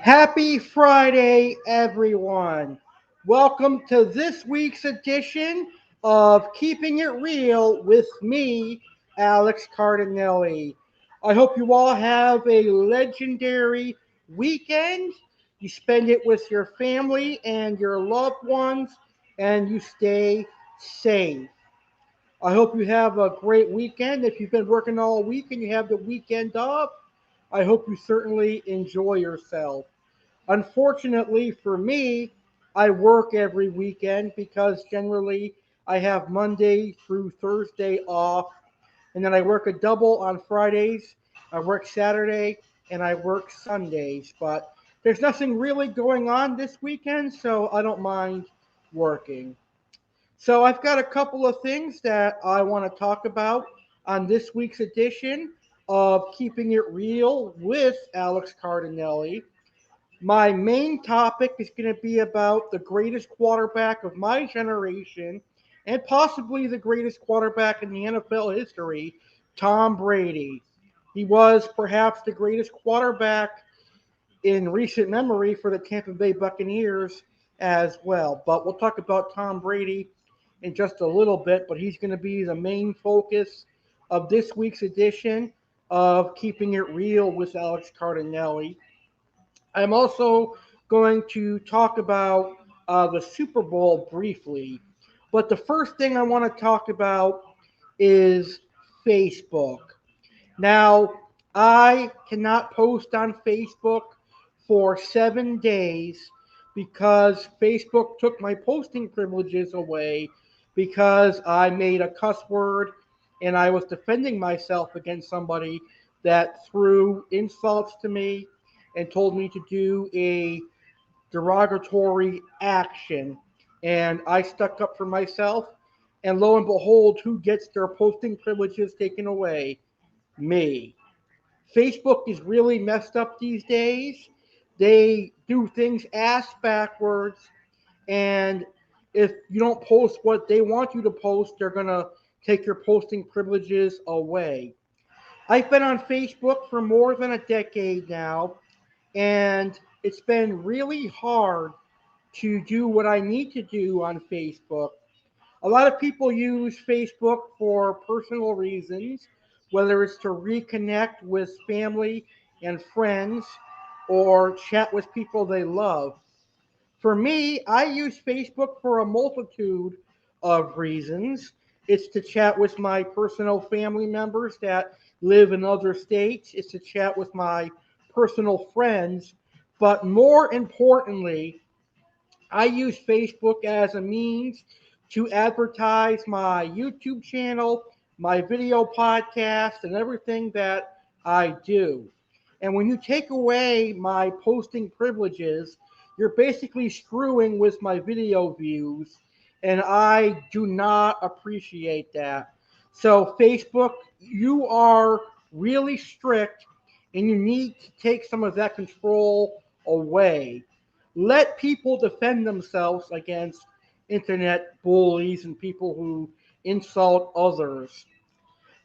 Happy Friday, everyone. Welcome to this week's edition of Keeping It Real with me, Alex Cardinale. I hope you all have a legendary weekend. You spend it with your family and your loved ones, and you stay safe. I hope you have a great weekend. If you've been working all week and you have the weekend off, I hope you certainly enjoy yourself. Unfortunately for me, I work every weekend because generally I have Monday through Thursday off, and then I work a double on Fridays, I work Saturday, and I work Sundays. But there's nothing really going on this weekend, so I don't mind working. So I've got a couple of things that I want to talk about on this week's edition of Keeping It Real with Alex Cardinelli. My main topic is going to be about the greatest quarterback of my generation and possibly the greatest quarterback in the NFL history, Tom Brady. He was perhaps the greatest quarterback in recent memory for the Tampa Bay Buccaneers as well. But we'll talk about Tom Brady in just a little bit, but he's going to be the main focus of this week's edition of Keeping It Real with Alex Cardinelli. I'm also going to talk about the Super Bowl briefly. But the first thing I want to talk about is Facebook. Now, I cannot post on Facebook for 7 days because Facebook took my posting privileges away because I made a cuss word and I was defending myself against somebody that threw insults to me and told me to do a derogatory action. And I stuck up for myself. And lo and behold, who gets their posting privileges taken away? Me. Facebook is really messed up these days. They do things ass backwards, and if you don't post what they want you to post, they're going to take your posting privileges away. I've been on Facebook for more than a decade now, and it's been really hard to do what I need to do on Facebook. A lot of people use Facebook for personal reasons, whether it's to reconnect with family and friends or chat with people they love. For me, I use Facebook for a multitude of reasons. It's to chat with my personal family members that live in other states, it's to chat with my personal friends, but more importantly, I use Facebook as a means to advertise my YouTube channel, my video podcast, and everything that I do. And when you take away my posting privileges, you're basically screwing with my video views, and I do not appreciate that. So, Facebook, you are really strict, and you need to take some of that control away. Let people defend themselves against internet bullies and people who insult others.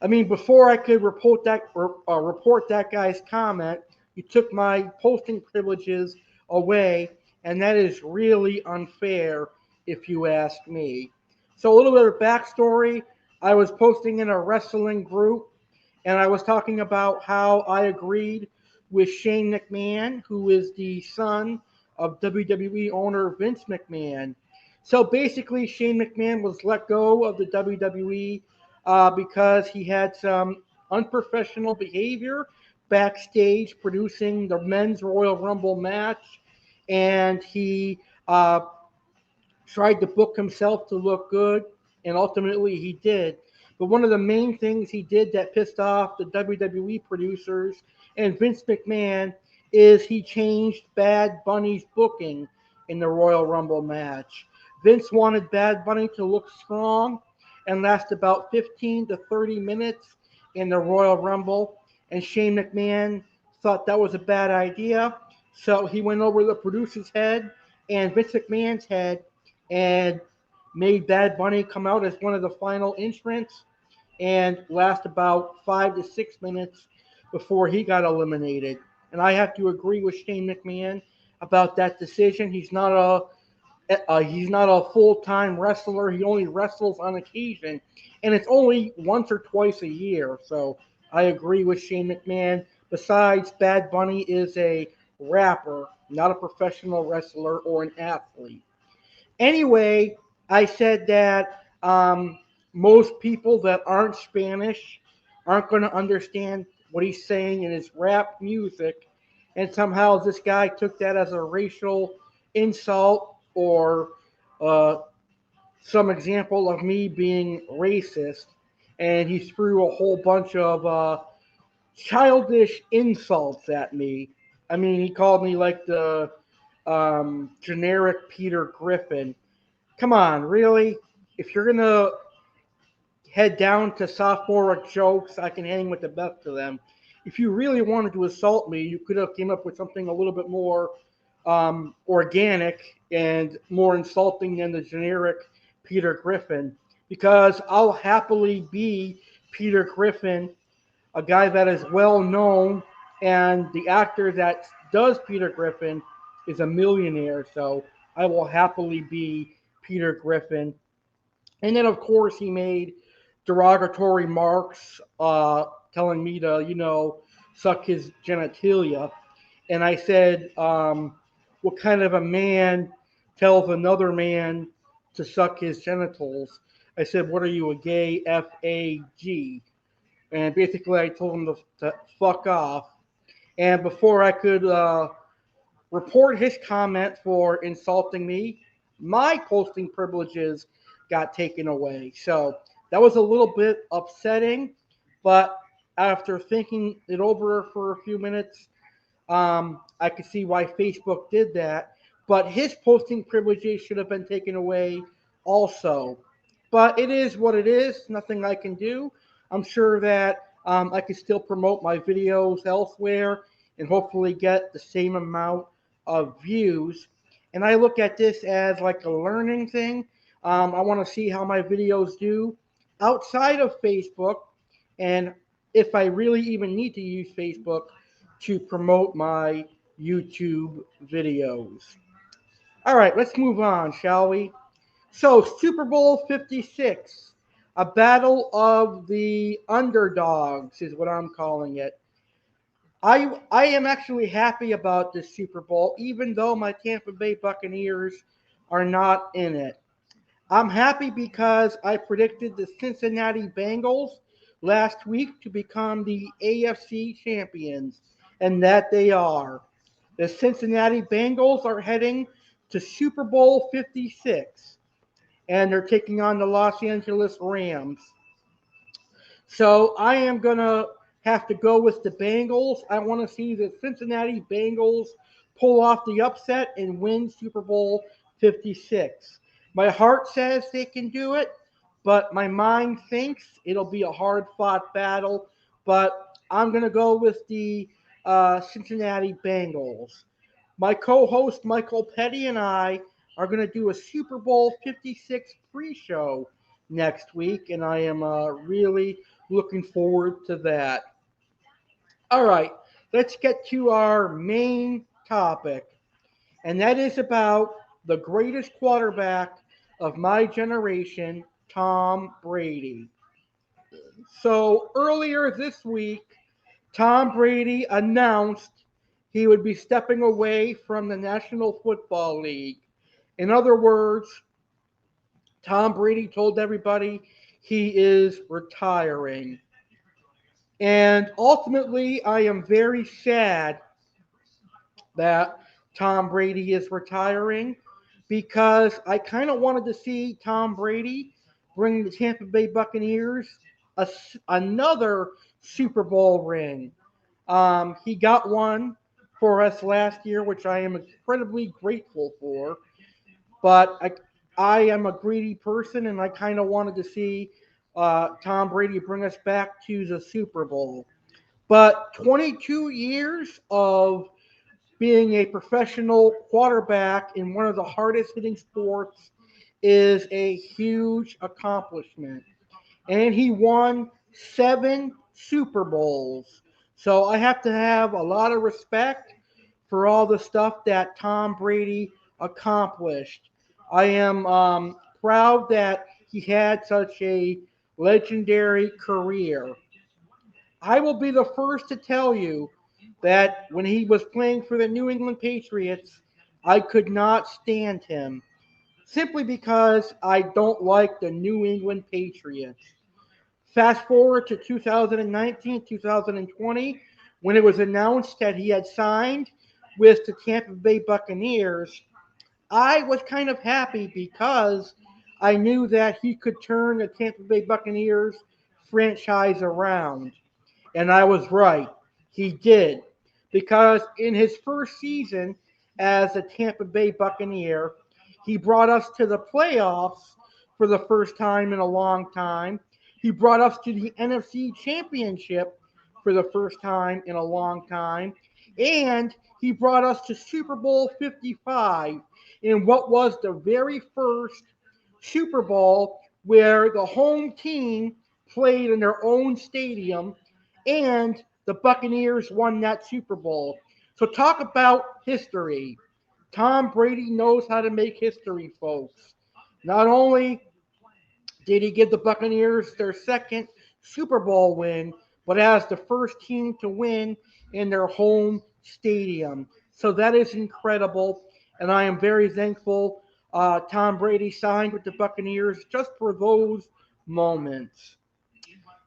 I mean, before I could report that guy's comment, you took my posting privileges away, and that is really unfair, if you ask me. So, a little bit of backstory: I was posting in a wrestling group, and I was talking about how I agreed with Shane McMahon, who is the son of WWE owner Vince McMahon. So basically, Shane McMahon was let go of the WWE because he had some unprofessional behavior backstage producing the men's Royal Rumble match, and he tried to book himself to look good, and ultimately he did. But one of the main things he did that pissed off the WWE producers and Vince McMahon is he changed Bad Bunny's booking in the Royal Rumble match. Vince wanted Bad Bunny to look strong and last about 15 to 30 minutes in the Royal Rumble, and Shane McMahon thought that was a bad idea. So he went over the producer's head and Vince McMahon's head and made Bad Bunny come out as one of the final entrants and last about 5 to 6 minutes before he got eliminated. and I have to agree with Shane McMahon about that decision. He's not a full time wrestler. He only wrestles on occasion, and it's only once or twice a year. So I agree with Shane McMahon. Besides, Bad Bunny is a rapper, not a professional wrestler or an athlete. Anyway, I said that most people that aren't Spanish aren't going to understand what he's saying in his rap music, and somehow this guy took that as a racial insult or uh, some example of me being racist, and he threw a whole bunch of childish insults at me. I mean, he called me like the generic Peter Griffin. Come on, really? If you're gonna head down to sophomoric jokes, I can hang with the best of them. If you really wanted to assault me, you could have came up with something a little bit more organic and more insulting than the generic Peter Griffin. Because I'll happily be Peter Griffin, a guy that is well known, and the actor that does Peter Griffin is a millionaire. So I will happily be Peter Griffin. And then, of course, he made derogatory remarks, telling me to, suck his genitalia. And I said, what kind of a man tells another man to suck his genitals? I said, what are you, a gay FAG? And basically, I told him to fuck off. And before I could report his comment for insulting me, my posting privileges got taken away. So that was a little bit upsetting, but after thinking it over for a few minutes, I could see why Facebook did that. But his posting privileges should have been taken away also. But it is what it is. Nothing I can do. I'm sure that I can still promote my videos elsewhere and hopefully get the same amount of views. And I look at this as like a learning thing. I want to see how my videos do outside of Facebook and if I really even need to use Facebook to promote my YouTube videos. All right, let's move on, shall we? So, Super Bowl 56, a battle of the underdogs is what I'm calling it. I am actually happy about this Super Bowl, even though my Tampa Bay Buccaneers are not in it. I'm happy because I predicted the Cincinnati Bengals last week to become the AFC champions, and that they are. The Cincinnati Bengals are heading to Super Bowl 56, and they're taking on the Los Angeles Rams. So I am going to have to go with the Bengals. I want to see the Cincinnati Bengals pull off the upset and win Super Bowl 56. My heart says they can do it, but my mind thinks it'll be a hard fought battle. But I'm going to go with the Cincinnati Bengals. My co host Michael Petty and I are going to do a Super Bowl 56 pre show next week, and I am really looking forward to that. All right, let's get to our main topic, and that is about the greatest quarterback of my generation, Tom Brady. So earlier this week, Tom Brady announced he would be stepping away from the National Football League. In other words, Tom Brady told everybody he is retiring. And ultimately, I am very sad that Tom Brady is retiring because I kind of wanted to see Tom Brady bring the Tampa Bay Buccaneers another Super Bowl ring. He got one for us last year, which I am incredibly grateful for. But I am a greedy person, and I kind of wanted to see Tom Brady bring us back to the Super Bowl. But 22 years of being a professional quarterback in one of the hardest hitting sports is a huge accomplishment. And he won 7 Super Bowls. So I have to have a lot of respect for all the stuff that Tom Brady accomplished. I am proud that he had such a legendary career. I will be the first to tell you that when he was playing for the New England Patriots, I could not stand him simply because I don't like the New England Patriots. Fast forward to 2019, 2020, when it was announced that he had signed with the Tampa Bay Buccaneers. I was kind of happy because I knew that he could turn the Tampa Bay Buccaneers franchise around. And I was right. He did. Because in his first season as a Tampa Bay Buccaneer, he brought us to the playoffs for the first time in a long time. He brought us to the NFC Championship for the first time in a long time. And he brought us to Super Bowl 55 in what was the very first Super Bowl where the home team played in their own stadium and the Buccaneers won that Super Bowl. So talk about history. Tom Brady knows how to make history, folks. Not only did he give the Buccaneers their second Super Bowl win, but as the first team to win in their home stadium. So that is incredible, and I am very thankful Tom Brady signed with the Buccaneers just for those moments.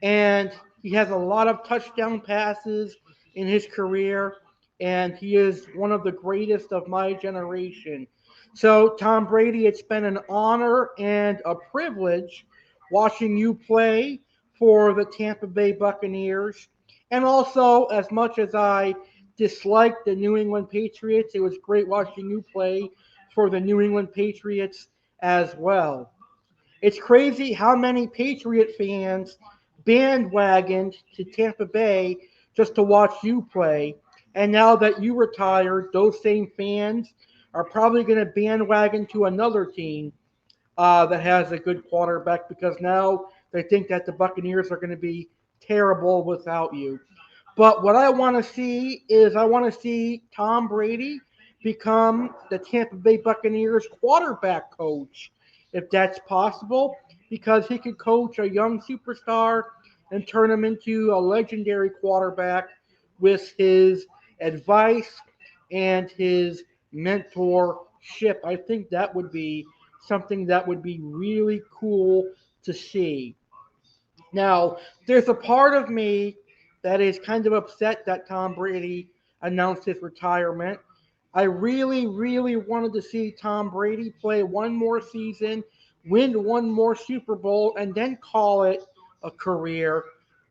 And he has a lot of touchdown passes in his career, and he is one of the greatest of my generation. So, Tom Brady, it's been an honor and a privilege watching you play for the Tampa Bay Buccaneers. And also, as much as I dislike the New England Patriots, it was great watching you play for the New England Patriots as well. It's crazy how many Patriot fans bandwagoned to Tampa Bay just to watch you play. And now that you retired, those same fans are probably going to bandwagon to another team that has a good quarterback because now they think that the Buccaneers are going to be terrible without you. But what I want to see is I want to see Tom Brady become the Tampa Bay Buccaneers quarterback coach, if that's possible, because he could coach a young superstar and turn him into a legendary quarterback with his advice and his mentorship. I think that would be something that would be really cool to see. Now, there's a part of me that is kind of upset that Tom Brady announced his retirement. I really, really wanted to see Tom Brady play one more season, win one more Super Bowl, and then call it a career.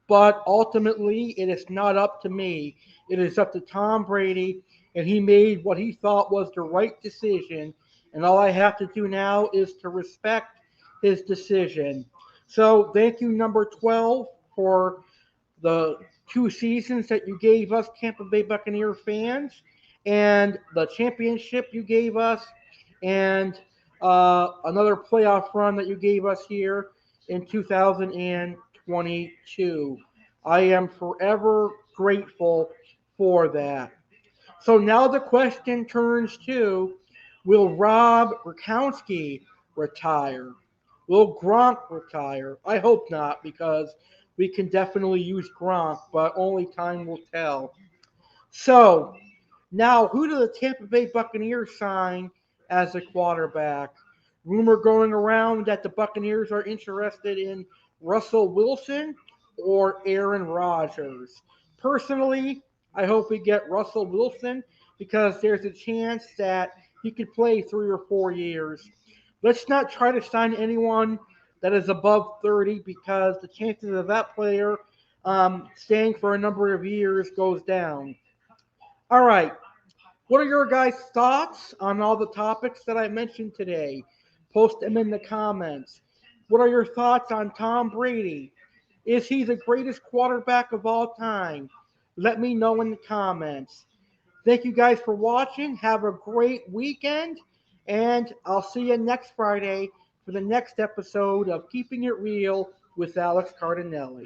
But ultimately, it is not up to me. It is up to Tom Brady, and he made what he thought was the right decision. And all I have to do now is to respect his decision. So thank you, number 12, for the 2 seasons that you gave us, Tampa Bay Buccaneer fans, and the championship you gave us, and another playoff run that you gave us here in 2022. I am forever grateful for that. So now the question turns to, will Rob Gronkowski retire? Will Gronk retire? I hope not, because we can definitely use Gronk, but only time will tell. So now, who do the Tampa Bay Buccaneers sign as a quarterback? Rumor going around that the Buccaneers are interested in Russell Wilson or Aaron Rodgers. Personally, I hope we get Russell Wilson because there's a chance that he could play 3 or 4 years. Let's not try to sign anyone that is above 30 because the chances of that player staying for a number of years goes down. All right, what are your guys' thoughts on all the topics that I mentioned today? Post them in the comments. What are your thoughts on Tom Brady? Is he the greatest quarterback of all time? Let me know in the comments. Thank you guys for watching. Have a great weekend, and I'll see you next Friday for the next episode of Keeping It Real with Alex Cardinale.